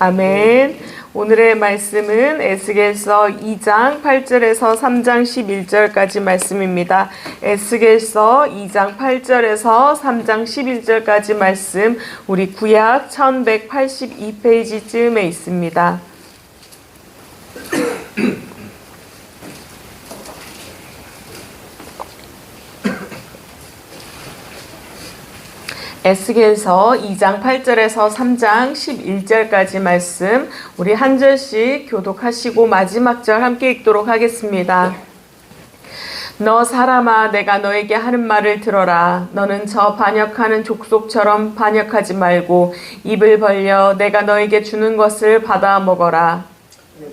아멘. 오늘의 말씀은 에스겔서 2장 8절에서 3장 11절까지 말씀입니다. 에스겔서 2장 8절에서 3장 11절까지 말씀, 우리 구약 1182페이지쯤에 있습니다. 에스겔서 2장 8절에서 3장 11절까지 말씀, 우리 한 절씩 교독하시고 마지막 절 함께 읽도록 하겠습니다. 너 사람아, 내가 너에게 하는 말을 들어라. 너는 저 반역하는 족속처럼 반역하지 말고 입을 벌려 내가 너에게 주는 것을 받아 먹어라.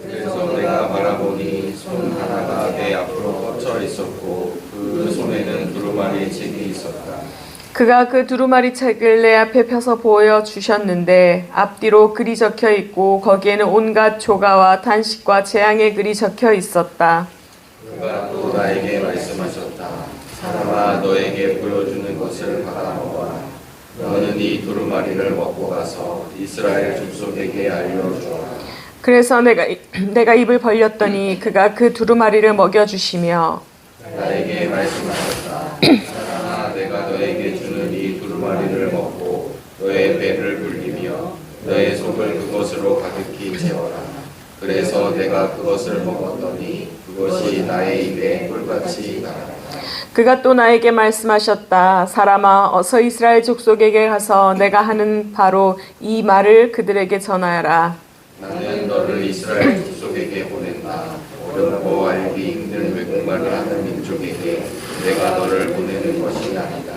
그래서 내가 바라보니 손 하나가 내 앞으로 뻗쳐 있었고 그 손에는 두루마리 책이 있었다. 그가 그 두루마리 책을 내 앞에 펴서 보여주셨는데 앞뒤로 글이 적혀 있고 거기에는 온갖 조가와 단식과 재앙의 글이 적혀 있었다. 그가 또 나에게 말씀하셨다. 사람아, 너에게 보여주는 것을 받아 먹어라. 너는 이 두루마리를 먹고 가서 이스라엘 족속에게 알려주라. 그래서 내가 입을 벌렸더니 그가 그 두루마리를 먹여주시며 나에게 말씀하셨다. 사람아, 내가 너에게 주는 이 두루마리를 먹고 너의 배를 불리며 너의 속을 그것으로 가득히 채워라. 그래서 내가 그것을 먹었더니 그것이 나의 입에 꿀같이 달았다. 그가 또 나에게 말씀하셨다. 사람아, 어서 이스라엘 족속에게 가서 내가 하는 바로 이 말을 그들에게 전하여라. 나는 너를 이스라엘 족속에게 보낸다. 어렵고 알기 힘든 외국말을 하는 민족에게 내가 너를 보내는 것이 아니다.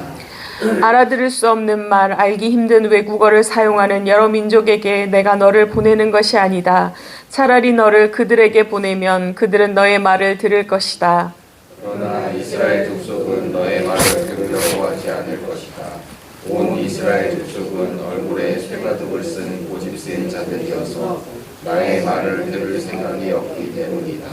알아들을 수 없는 말, 알기 힘든 외국어를 사용하는 여러 민족에게 내가 너를 보내는 것이 아니다. 차라리 너를 그들에게 보내면 그들은 너의 말을 들을 것이다. 그러나 이스라엘 족속은 너의 말을 들으려고 하지 않을 것이다. 온 이스라엘 족속은 얼굴에 쇠가죽을 쓴 고집센 자들이어서 나의 말을 들을 생각이 없기 때문이다.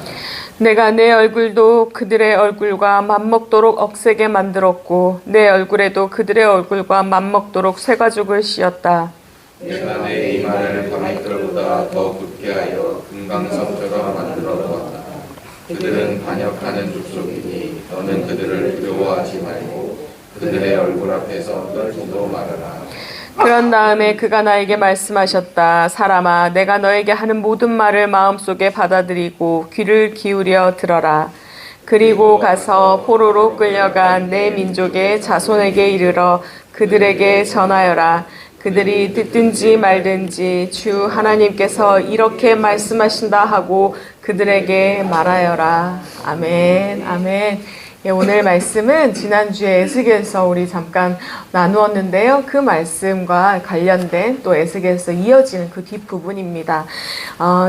내가 내 얼굴도 그들의 얼굴과 맞먹도록 억세게 만들었고 내 얼굴에도 그들의 얼굴과 맞먹도록 쇠가죽을 씌었다. 내가 내 이마를 바위들보다 더 굳게 하여 금강석처럼 만들어 놓았다. 그들은 반역하는 족속이니 너는 그들을 두려워하지 말고 그들의 얼굴 앞에서 떨지도 말아라. 그런 다음에 그가 나에게 말씀하셨다. 사람아, 내가 너에게 하는 모든 말을 마음속에 받아들이고 귀를 기울여 들어라. 그리고 가서 포로로 끌려간 내 민족의 자손에게 이르러 그들에게 전하여라. 그들이 듣든지 말든지 주 하나님께서 이렇게 말씀하신다 하고 그들에게 말하여라. 아멘, 아멘. 예, 오늘 말씀은 지난주에 에스겔서 우리 잠깐 나누었는데요. 그 말씀과 관련된 또 에스겔서 이어지는 그 뒷부분입니다.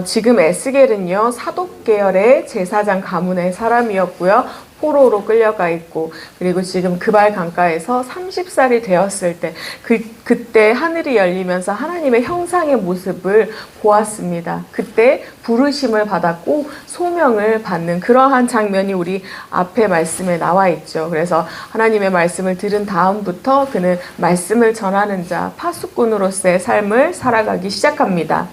지금 에스겔은요, 사독 계열의 제사장 가문의 사람이었고요. 포로로 끌려가 있고, 그리고 지금 그발 강가에서 30살이 되었을 때 그때 하늘이 열리면서 하나님의 형상의 모습을 보았습니다. 그때 부르심을 받았고 소명을 받는 그러한 장면이 우리 앞에 말씀에 나와 있죠. 그래서 하나님의 말씀을 들은 다음부터 그는 말씀을 전하는 자, 파수꾼으로서의 삶을 살아가기 시작합니다.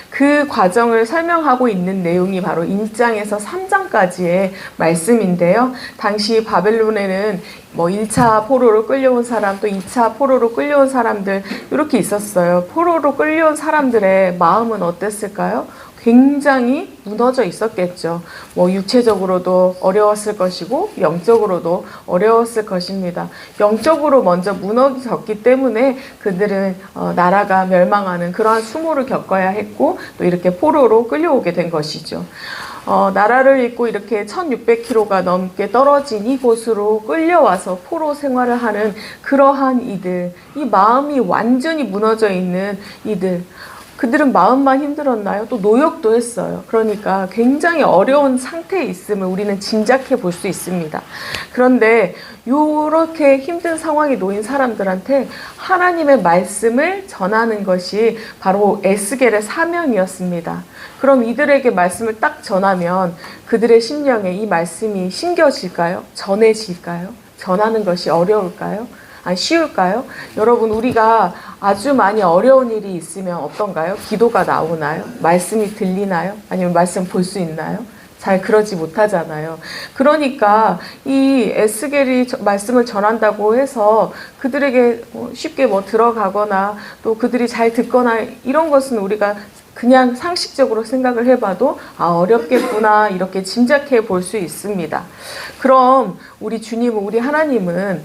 그 과정을 설명하고 있는 내용이 바로 1장에서 3장까지의 말씀인데요. 당시 바벨론에는 1차 포로로 끌려온 사람, 또 2차 포로로 끌려온 사람들 이렇게 있었어요. 포로로 끌려온 사람들의 마음은 어땠을까요? 굉장히 무너져 있었겠죠. 육체적으로도 어려웠을 것이고 영적으로도 어려웠을 것입니다. 영적으로 먼저 무너졌기 때문에 그들은 나라가 멸망하는 그러한 수모를 겪어야 했고 또 이렇게 포로로 끌려오게 된 것이죠. 나라를 잃고 이렇게 1600km가 넘게 떨어진 이곳으로 끌려와서 포로 생활을 하는 그러한 이들, 이 마음이 완전히 무너져 있는 이들, 그들은 마음만 힘들었나요? 또 노역도 했어요. 그러니까 굉장히 어려운 상태에 있음을 우리는 짐작해 볼 수 있습니다. 그런데 이렇게 힘든 상황에 놓인 사람들한테 하나님의 말씀을 전하는 것이 바로 에스겔의 사명이었습니다. 그럼 이들에게 말씀을 딱 전하면 그들의 심령에 이 말씀이 심겨질까요? 전해질까요? 전하는 것이 어려울까요? 쉬울까요? 여러분, 우리가 아주 많이 어려운 일이 있으면 어떤가요? 기도가 나오나요? 말씀이 들리나요? 아니면 말씀 볼 수 있나요? 잘 그러지 못하잖아요. 그러니까 이 에스겔이 말씀을 전한다고 해서 그들에게 쉽게 들어가거나 또 그들이 잘 듣거나 이런 것은 우리가 그냥 상식적으로 생각을 해봐도 어렵겠구나 이렇게 짐작해 볼 수 있습니다. 그럼 우리 주님은, 우리 하나님은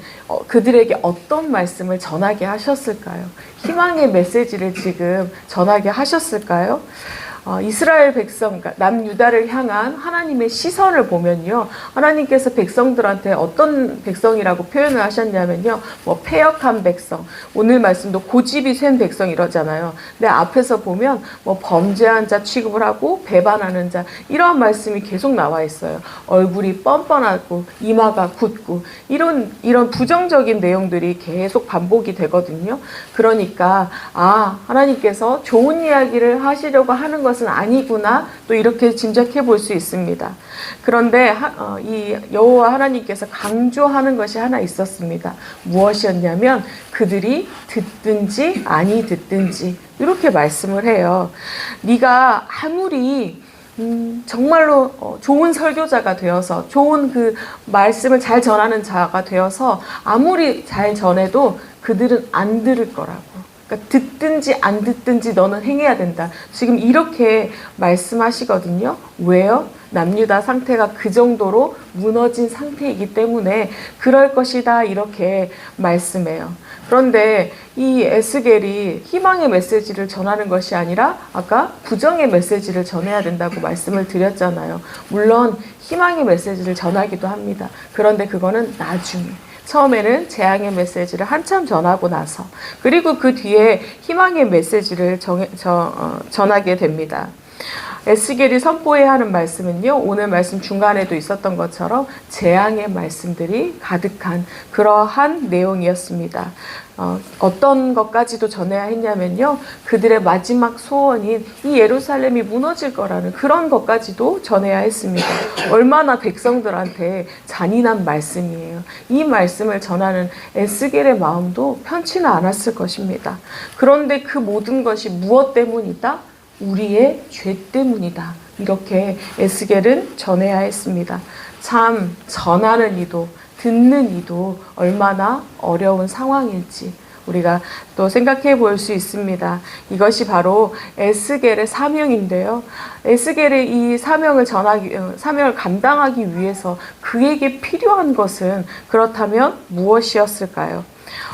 그들에게 어떤 말씀을 전하게 하셨을까요? 희망의 메시지를 지금 전하게 하셨을까요? 이스라엘 백성, 그러니까 남유다를 향한 하나님의 시선을 보면요, 하나님께서 백성들한테 어떤 백성이라고 표현을 하셨냐면요, 패역한 백성, 오늘 말씀도 고집이 센 백성 이러잖아요. 근데 앞에서 보면 범죄한 자 취급을 하고 배반하는 자, 이런 말씀이 계속 나와 있어요. 얼굴이 뻔뻔하고 이마가 굳고 이런 부정적인 내용들이 계속 반복이 되거든요. 그러니까 하나님께서 좋은 이야기를 하시려고 하는 것은 아니구나, 또 이렇게 짐작해 볼 수 있습니다. 그런데 이 여호와 하나님께서 강조하는 것이 하나 있었습니다. 무엇이었냐면 그들이 듣든지 아니 듣든지 이렇게 말씀을 해요. 네가 아무리 정말로 좋은 설교자가 되어서 좋은 그 말씀을 잘 전하는 자가 되어서 아무리 잘 전해도 그들은 안 들을 거라고. 그러니까 듣든지 안 듣든지 너는 행해야 된다. 지금 이렇게 말씀하시거든요. 왜요? 남유다 상태가 그 정도로 무너진 상태이기 때문에 그럴 것이다 이렇게 말씀해요. 그런데 이 에스겔이 희망의 메시지를 전하는 것이 아니라 아까 부정의 메시지를 전해야 된다고 말씀을 드렸잖아요. 물론 희망의 메시지를 전하기도 합니다. 그런데 그거는 나중에. 처음에는 재앙의 메시지를 한참 전하고 나서, 그리고 그 뒤에 희망의 메시지를 전하게 됩니다. 에스겔이 선포해야 하는 말씀은요, 오늘 말씀 중간에도 있었던 것처럼 재앙의 말씀들이 가득한 그러한 내용이었습니다. 어떤 것까지도 전해야 했냐면요, 그들의 마지막 소원인 이 예루살렘이 무너질 거라는 그런 것까지도 전해야 했습니다. 얼마나 백성들한테 잔인한 말씀이에요. 이 말씀을 전하는 에스겔의 마음도 편치는 않았을 것입니다. 그런데 그 모든 것이 무엇 때문이다? 우리의 죄 때문이다. 이렇게 에스겔은 전해야 했습니다. 참 전하는 이도 듣는 이도 얼마나 어려운 상황일지 우리가 또 생각해 볼 수 있습니다. 이것이 바로 에스겔의 사명인데요. 에스겔의 이 사명을 감당하기 위해서 그에게 필요한 것은 그렇다면 무엇이었을까요?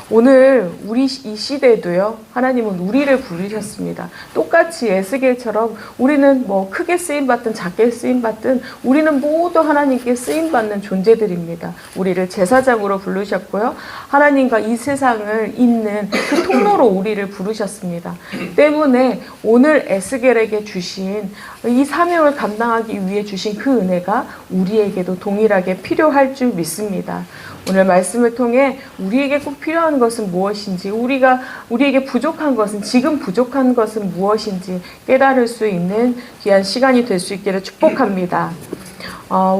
오늘 우리 이 시대도요, 하나님은 우리를 부르셨습니다. 똑같이 에스겔처럼 우리는 크게 쓰임받든 작게 쓰임받든 우리는 모두 하나님께 쓰임받는 존재들입니다. 우리를 제사장으로 부르셨고요, 하나님과 이 세상을 잇는 그 통로로 우리를 부르셨습니다. 때문에 오늘 에스겔에게 주신 이 사명을 감당하기 위해 주신 그 은혜가 우리에게도 동일하게 필요할 줄 믿습니다. 오늘 말씀을 통해 우리에게 꼭 필요한 것은 무엇인지, 우리에게 부족한 것은, 지금 부족한 것은 무엇인지 깨달을 수 있는 귀한 시간이 될 수 있기를 축복합니다.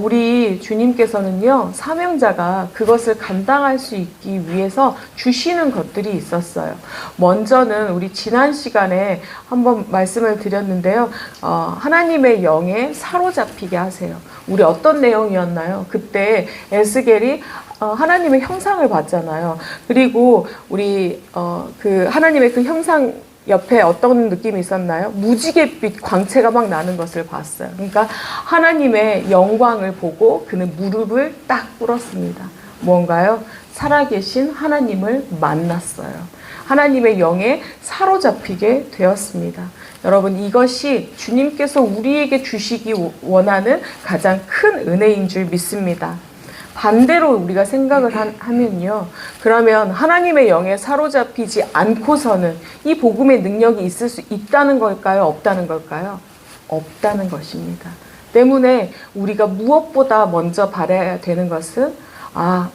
우리 주님께서는요, 사명자가 그것을 감당할 수 있기 위해서 주시는 것들이 있었어요. 먼저는 우리 지난 시간에 한번 말씀을 드렸는데요, 하나님의 영에 사로잡히게 하세요. 우리 어떤 내용이었나요? 그때 에스겔이 하나님의 형상을 봤잖아요. 그리고 우리 그 하나님의 그 형상 옆에 어떤 느낌이 있었나요? 무지갯빛 광채가 막 나는 것을 봤어요. 그러니까 하나님의 영광을 보고 그는 무릎을 딱 꿇었습니다. 뭔가요? 살아계신 하나님을 만났어요. 하나님의 영에 사로잡히게 되었습니다. 여러분, 이것이 주님께서 우리에게 주시기 원하는 가장 큰 은혜인 줄 믿습니다. 반대로 우리가 생각을 하면요, 그러면 하나님의 영에 사로잡히지 않고서는 이 복음의 능력이 있을 수 있다는 걸까요? 없다는 걸까요? 없다는 것입니다. 때문에 우리가 무엇보다 먼저 바라야 되는 것은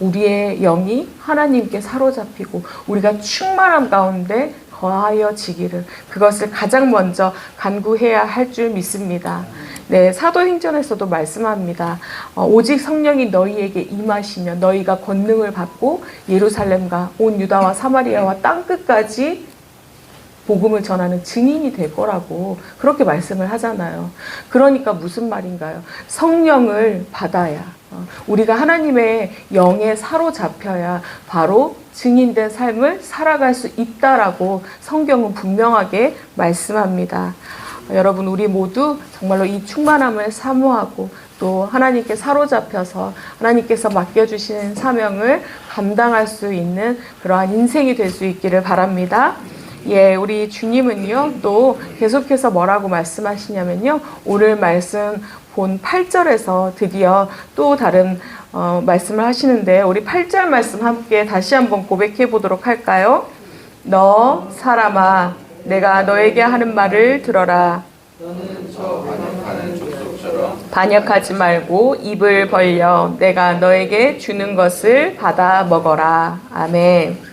우리의 영이 하나님께 사로잡히고 우리가 충만함 가운데 거하여지기를, 그것을 가장 먼저 간구해야 할 줄 믿습니다. 네, 사도행전에서도 말씀합니다. 오직 성령이 너희에게 임하시면 너희가 권능을 받고 예루살렘과 온 유다와 사마리아와 땅끝까지 복음을 전하는 증인이 될 거라고 그렇게 말씀을 하잖아요. 그러니까 무슨 말인가요? 성령을 받아야, 우리가 하나님의 영에 사로잡혀야 바로 증인된 삶을 살아갈 수 있다라고 성경은 분명하게 말씀합니다. 여러분, 우리 모두 정말로 이 충만함을 사모하고 또 하나님께 사로잡혀서 하나님께서 맡겨주신 사명을 감당할 수 있는 그러한 인생이 될 수 있기를 바랍니다. 예, 우리 주님은요, 또 계속해서 뭐라고 말씀하시냐면요, 오늘 말씀 본 8절에서 드디어 또 다른 말씀을 하시는데, 우리 8절 말씀 함께 다시 한번 고백해 보도록 할까요? 너 사람아, 내가 너에게 하는 말을 들어라. 너는 저 반역하는 족속처럼 반역하지 말고 입을 벌려 내가 너에게 주는 것을 받아 먹어라. 아멘.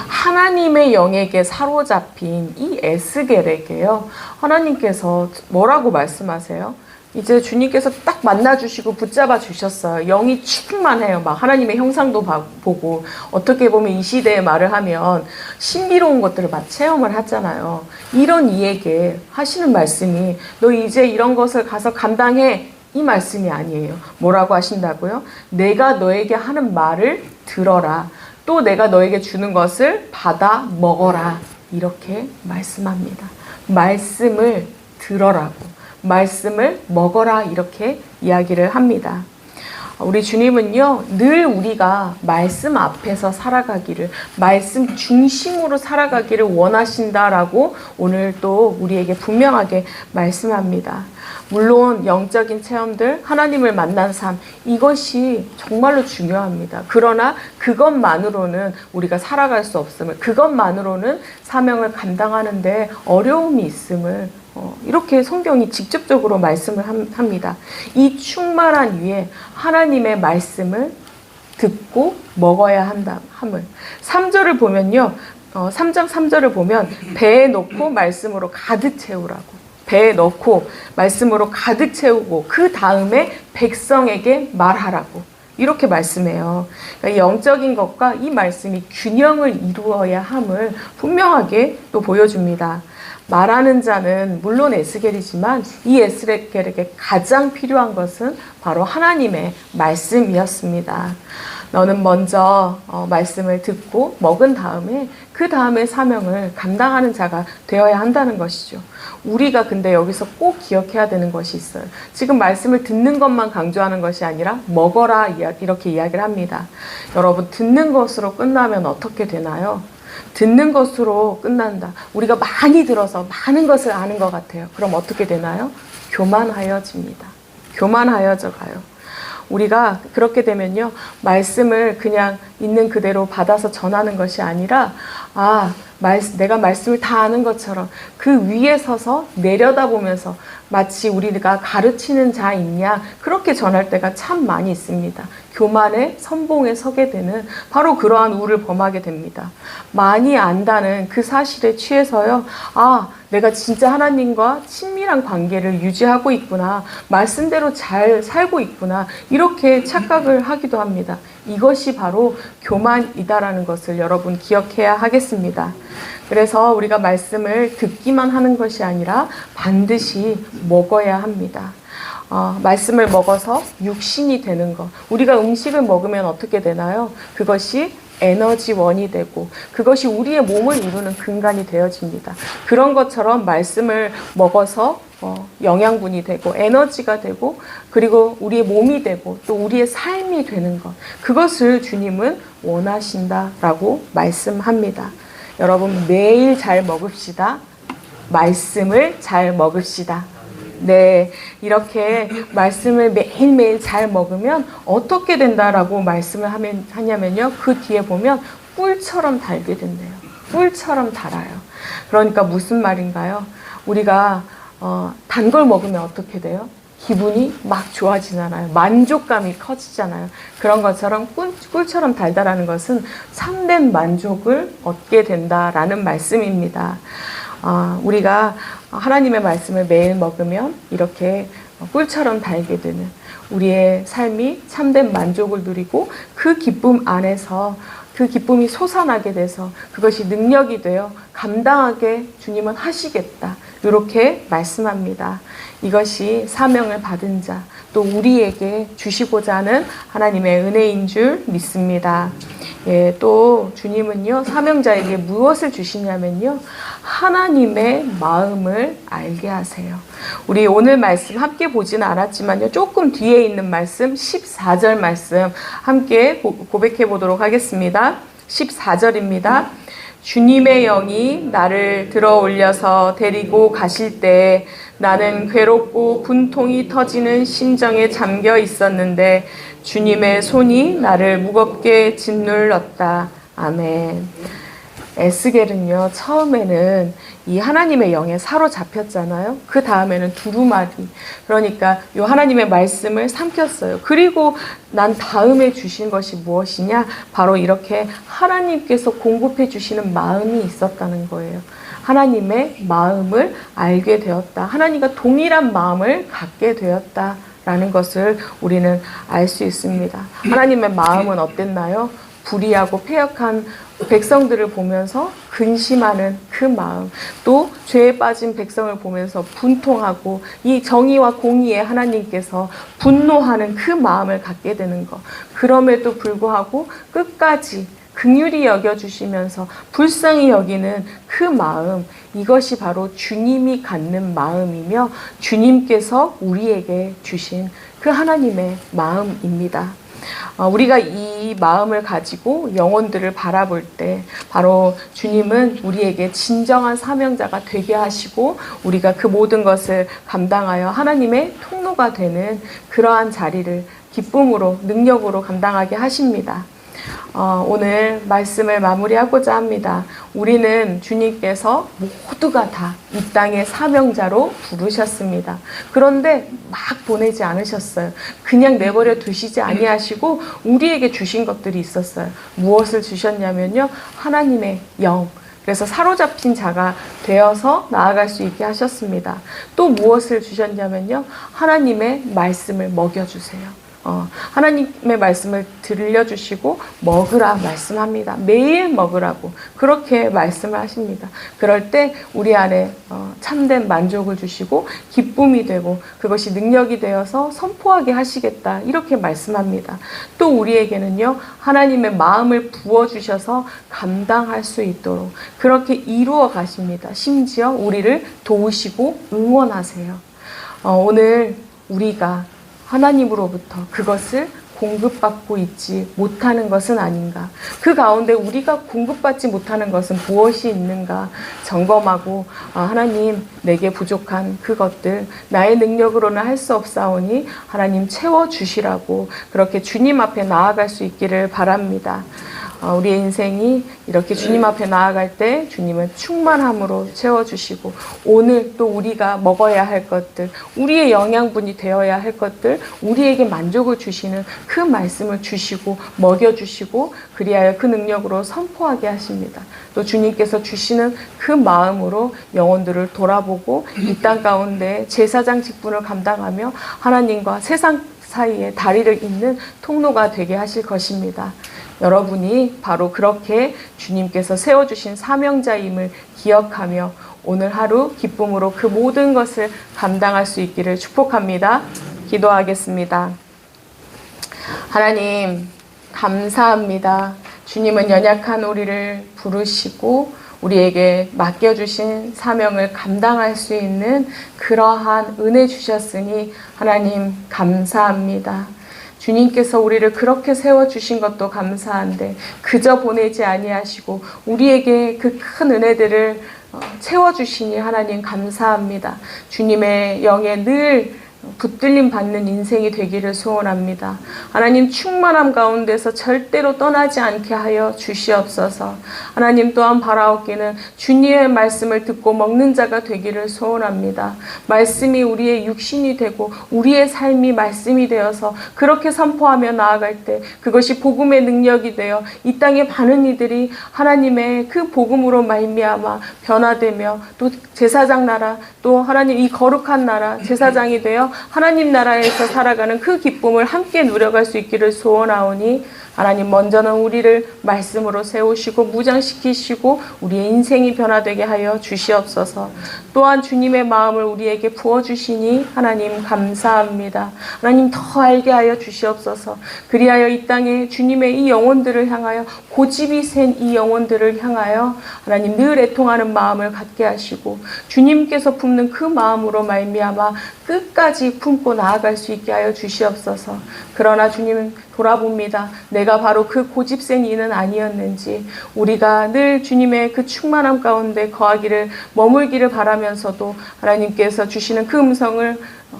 하나님의 영에게 사로잡힌 이 에스겔에게요, 하나님께서 뭐라고 말씀하세요? 이제 주님께서 딱 만나주시고 붙잡아 주셨어요. 영이 충만해요. 막 하나님의 형상도 보고, 어떻게 보면 이 시대의 말을 하면 신비로운 것들을 막 체험을 하잖아요. 이런 이에게 하시는 말씀이 너 이제 이런 것을 가서 감당해, 이 말씀이 아니에요. 뭐라고 하신다고요? 내가 너에게 하는 말을 들어라. 또 내가 너에게 주는 것을 받아 먹어라. 이렇게 말씀합니다. 말씀을 들어라고, 말씀을 먹어라, 이렇게 이야기를 합니다. 우리 주님은요, 늘 우리가 말씀 앞에서 살아가기를, 말씀 중심으로 살아가기를 원하신다라고 오늘 또 우리에게 분명하게 말씀합니다. 물론 영적인 체험들, 하나님을 만난 삶, 이것이 정말로 중요합니다. 그러나 그것만으로는 우리가 살아갈 수 없음을, 그것만으로는 사명을 감당하는데 어려움이 있음을 이렇게 성경이 직접적으로 말씀을 합니다. 이 충만한 위에 하나님의 말씀을 듣고 먹어야 한다 함을. 3절을 보면요, 3장 3절을 보면 배에 넣고 말씀으로 가득 채우라고, 배에 넣고 말씀으로 가득 채우고 그 다음에 백성에게 말하라고 이렇게 말씀해요. 그러니까 영적인 것과 이 말씀이 균형을 이루어야 함을 분명하게 또 보여줍니다. 말하는 자는 물론 에스겔이지만 이 에스겔에게 가장 필요한 것은 바로 하나님의 말씀이었습니다. 너는 먼저 말씀을 듣고 먹은 다음에 그 다음에 사명을 감당하는 자가 되어야 한다는 것이죠. 우리가 근데 여기서 꼭 기억해야 되는 것이 있어요. 지금 말씀을 듣는 것만 강조하는 것이 아니라 먹어라, 이렇게 이야기를 합니다. 여러분, 듣는 것으로 끝나면 어떻게 되나요? 듣는 것으로 끝난다. 우리가 많이 들어서 많은 것을 아는 것 같아요. 그럼 어떻게 되나요? 교만하여집니다. 교만하여져 가요. 우리가 그렇게 되면요, 말씀을 그냥 있는 그대로 받아서 전하는 것이 아니라, 내가 말씀을 다 아는 것처럼 그 위에 서서 내려다보면서 마치 우리가 가르치는 자인 양 그렇게 전할 때가 참 많이 있습니다. 교만의 선봉에 서게 되는 바로 그러한 우를 범하게 됩니다. 많이 안다는 그 사실에 취해서요, 내가 진짜 하나님과 친밀한 관계를 유지하고 있구나, 말씀대로 잘 살고 있구나, 이렇게 착각을 하기도 합니다. 이것이 바로 교만이다라는 것을 여러분 기억해야 하겠습니다. 그래서 우리가 말씀을 듣기만 하는 것이 아니라 반드시 먹어야 합니다. 말씀을 먹어서 육신이 되는 것. 우리가 음식을 먹으면 어떻게 되나요? 그것이 에너지원이 되고 그것이 우리의 몸을 이루는 근간이 되어집니다. 그런 것처럼 말씀을 먹어서 영양분이 되고 에너지가 되고 그리고 우리의 몸이 되고 또 우리의 삶이 되는 것, 그것을 주님은 원하신다라고 말씀합니다. 여러분, 매일 잘 먹읍시다. 말씀을 잘 먹읍시다. 네, 이렇게 말씀을 매일매일 잘 먹으면 어떻게 된다라고 말씀을 하냐면요, 그 뒤에 보면 꿀처럼 달게 된대요. 꿀처럼 달아요. 그러니까 무슨 말인가요? 우리가 단 걸 먹으면 어떻게 돼요? 기분이 막 좋아지잖아요. 만족감이 커지잖아요. 그런 것처럼 꿀처럼 달다라는 것은 참된 만족을 얻게 된다라는 말씀입니다. 우리가 하나님의 말씀을 매일 먹으면 이렇게 꿀처럼 달게 되는 우리의 삶이 참된 만족을 누리고 그 기쁨 안에서 그 기쁨이 솟아나게 돼서 그것이 능력이 되어 감당하게 주님은 하시겠다. 이렇게 말씀합니다. 이것이 사명을 받은 자, 또 우리에게 주시고자 하는 하나님의 은혜인 줄 믿습니다. 예, 또 주님은요, 사명자에게 무엇을 주시냐면요, 하나님의 마음을 알게 하세요. 우리 오늘 말씀 함께 보지는 않았지만요, 조금 뒤에 있는 말씀, 14절 말씀 함께 고백해 보도록 하겠습니다. 14절입니다. 주님의 영이 나를 들어 올려서 데리고 가실 때 나는 괴롭고 분통이 터지는 심정에 잠겨 있었는데 주님의 손이 나를 무겁게 짓눌렀다. 아멘. 에스겔은요, 처음에는 이 하나님의 영에 사로잡혔잖아요. 그 다음에는 두루마리, 그러니까 이 하나님의 말씀을 삼켰어요. 그리고 난 다음에 주신 것이 무엇이냐? 바로 이렇게 하나님께서 공급해 주시는 마음이 있었다는 거예요. 하나님의 마음을 알게 되었다. 하나님과 동일한 마음을 갖게 되었다. 라는 것을 우리는 알 수 있습니다. 하나님의 마음은 어땠나요? 불의하고 패역한 백성들을 보면서 근심하는 그 마음, 또 죄에 빠진 백성을 보면서 분통하고 이 정의와 공의에 하나님께서 분노하는 그 마음을 갖게 되는 것. 그럼에도 불구하고 끝까지 긍휼히 여겨주시면서 불쌍히 여기는 그 마음, 이것이 바로 주님이 갖는 마음이며 주님께서 우리에게 주신 그 하나님의 마음입니다. 우리가 이 마음을 가지고 영혼들을 바라볼 때 바로 주님은 우리에게 진정한 사명자가 되게 하시고 우리가 그 모든 것을 감당하여 하나님의 통로가 되는 그러한 자리를 기쁨으로 능력으로 감당하게 하십니다. 오늘 말씀을 마무리하고자 합니다. 우리는 주님께서 모두가 다 이 땅의 사명자로 부르셨습니다. 그런데 막 보내지 않으셨어요. 그냥 내버려 두시지 아니하시고 우리에게 주신 것들이 있었어요. 무엇을 주셨냐면요, 하나님의 영. 그래서 사로잡힌 자가 되어서 나아갈 수 있게 하셨습니다. 또 무엇을 주셨냐면요, 하나님의 말씀을 먹여주세요. 하나님의 말씀을 들려주시고 먹으라 말씀합니다. 매일 먹으라고 그렇게 말씀을 하십니다. 그럴 때 우리 안에 참된 만족을 주시고 기쁨이 되고 그것이 능력이 되어서 선포하게 하시겠다, 이렇게 말씀합니다. 또 우리에게는요, 하나님의 마음을 부어주셔서 감당할 수 있도록 그렇게 이루어 가십니다. 심지어 우리를 도우시고 응원하세요. 오늘 우리가 하나님으로부터 그것을 공급받고 있지 못하는 것은 아닌가? 그 가운데 우리가 공급받지 못하는 것은 무엇이 있는가? 점검하고 하나님, 내게 부족한 그것들 나의 능력으로는 할 수 없사오니 하나님 채워주시라고 그렇게 주님 앞에 나아갈 수 있기를 바랍니다. 우리의 인생이 이렇게 주님 앞에 나아갈 때 주님은 충만함으로 채워주시고 오늘 또 우리가 먹어야 할 것들, 우리의 영양분이 되어야 할 것들, 우리에게 만족을 주시는 그 말씀을 주시고 먹여주시고 그리하여 그 능력으로 선포하게 하십니다. 또 주님께서 주시는 그 마음으로 영혼들을 돌아보고 이 땅 가운데 제사장 직분을 감당하며 하나님과 세상 사이에 다리를 잇는 통로가 되게 하실 것입니다. 여러분이 바로 그렇게 주님께서 세워주신 사명자임을 기억하며 오늘 하루 기쁨으로 그 모든 것을 감당할 수 있기를 축복합니다. 기도하겠습니다. 하나님, 감사합니다. 주님은 연약한 우리를 부르시고 우리에게 맡겨주신 사명을 감당할 수 있는 그러한 은혜 주셨으니 하나님 감사합니다. 주님께서 우리를 그렇게 세워주신 것도 감사한데 그저 보내지 아니하시고 우리에게 그 큰 은혜들을 채워주시니 하나님 감사합니다. 주님의 영에 늘 붙들림 받는 인생이 되기를 소원합니다. 하나님, 충만함 가운데서 절대로 떠나지 않게 하여 주시옵소서. 하나님, 또한 바라옵기는 주님의 말씀을 듣고 먹는 자가 되기를 소원합니다. 말씀이 우리의 육신이 되고 우리의 삶이 말씀이 되어서 그렇게 선포하며 나아갈 때 그것이 복음의 능력이 되어 이 땅의 많은 이들이 하나님의 그 복음으로 말미암아 변화되며 또 제사장 나라, 또 하나님 이 거룩한 나라 제사장이 되어 하나님 나라에서 살아가는 그 기쁨을 함께 누려갈 수 있기를 소원하오니 하나님 먼저는 우리를 말씀으로 세우시고 무장시키시고 우리의 인생이 변화되게 하여 주시옵소서. 또한 주님의 마음을 우리에게 부어주시니 하나님 감사합니다. 하나님 더 알게 하여 주시옵소서. 그리하여 이 땅에 주님의 이 영혼들을 향하여 고집이 센 이 영혼들을 향하여 하나님 늘 애통하는 마음을 갖게 하시고 주님께서 품는 그 마음으로 말미암아 끝까지 품고 나아갈 수 있게 하여 주시옵소서. 그러나 주님 돌아봅니다. 내가 바로 그 고집센 이는 아니었는지, 우리가 늘 주님의 그 충만함 가운데 거하기를 머물기를 바라면서도 하나님께서 주시는 그 음성을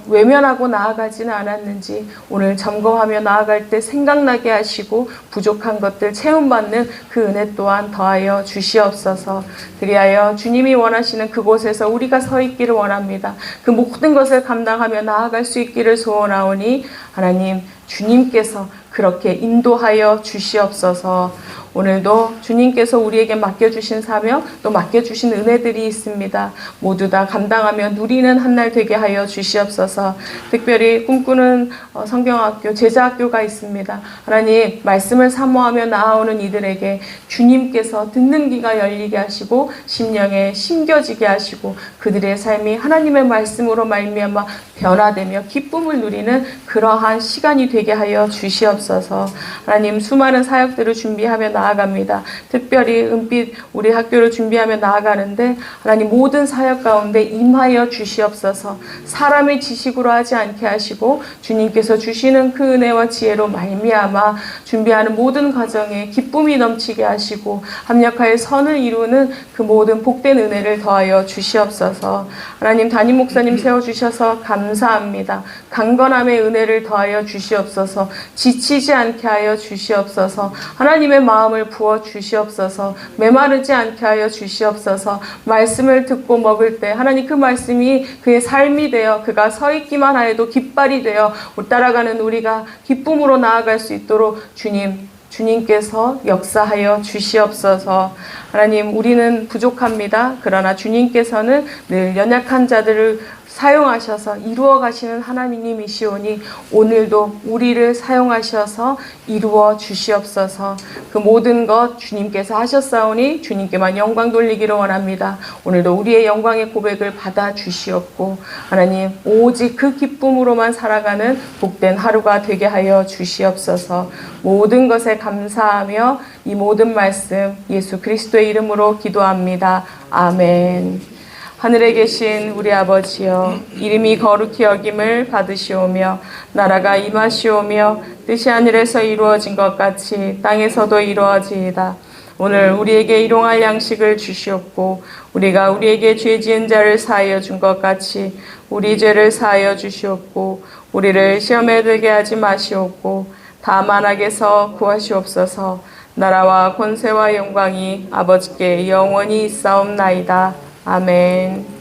외면하고 나아가지는 않았는지 오늘 점검하며 나아갈 때 생각나게 하시고 부족한 것들 채움받는 그 은혜 또한 더하여 주시옵소서. 그리하여 주님이 원하시는 그곳에서 우리가 서 있기를 원합니다. 그 모든 것을 감당하며 나아갈 수 있기를 소원하오니 하나님 주님께서 그렇게 인도하여 주시옵소서. 오늘도 주님께서 우리에게 맡겨주신 사명 또 맡겨주신 은혜들이 있습니다. 모두 다 감당하며 누리는 한날 되게 하여 주시옵소서. 특별히 꿈꾸는 성경학교 제자학교가 있습니다. 하나님 말씀을 사모하며 나아오는 이들에게 주님께서 듣는 귀가 열리게 하시고 심령에 심겨지게 하시고 그들의 삶이 하나님의 말씀으로 말미암아 변화되며 기쁨을 누리는 그러한 시간이 되게 하여 주시옵소서. 하나님 수많은 사역들을 준비하며 나아갑니다. 특별히 은빛 우리 학교를 준비하며 나아가는데 하나님 모든 사역 가운데 임하여 주시옵소서. 사람의 지식으로 하지 않게 하시고 주님께서 주시는 그 은혜와 지혜로 말미암아 준비하는 모든 과정에 기쁨이 넘치게 하시고 합력하여 선을 이루는 그 모든 복된 은혜를 더하여 주시옵소서. 하나님 담임 목사님 세워주셔서 감사합니다. 강건함의 은혜를 더하여 주시옵소서. 지치지 않게 하여 주시옵소서. 하나님의 마음을 부어 주시옵소서. 메마르지 않게 하여 주시옵소서. 말씀을 듣고 먹을 때 하나님 그 말씀이 그의 삶이 되어 그가 서 있기만 하여도 깃발이 되어 따라가는 우리가 기쁨으로 나아갈 수 있도록 주님께서 역사하여 주시옵소서. 하나님 우리는 부족합니다. 그러나 주님께서는 늘 연약한 자들을 사용하셔서 이루어 가시는 하나님이시오니 오늘도 우리를 사용하셔서 이루어 주시옵소서. 그 모든 것 주님께서 하셨사오니 주님께만 영광 돌리기를 원합니다. 오늘도 우리의 영광의 고백을 받아 주시옵고 하나님 오직 그 기쁨으로만 살아가는 복된 하루가 되게 하여 주시옵소서. 모든 것에 감사하며 이 모든 말씀 예수 그리스도의 이름으로 기도합니다. 아멘. 하늘에 계신 우리 아버지여, 이름이 거룩히 여김을 받으시오며 나라가 임하시오며 뜻이 하늘에서 이루어진 것 같이 땅에서도 이루어지이다. 오늘 우리에게 일용할 양식을 주시옵고 우리가 우리에게 죄 지은 자를 사하여 준 것 같이 우리 죄를 사하여 주시옵고 우리를 시험에 들게 하지 마시옵고 다만 악에서 구하시옵소서. 나라와 권세와 영광이 아버지께 영원히 있사옵나이다. 아멘.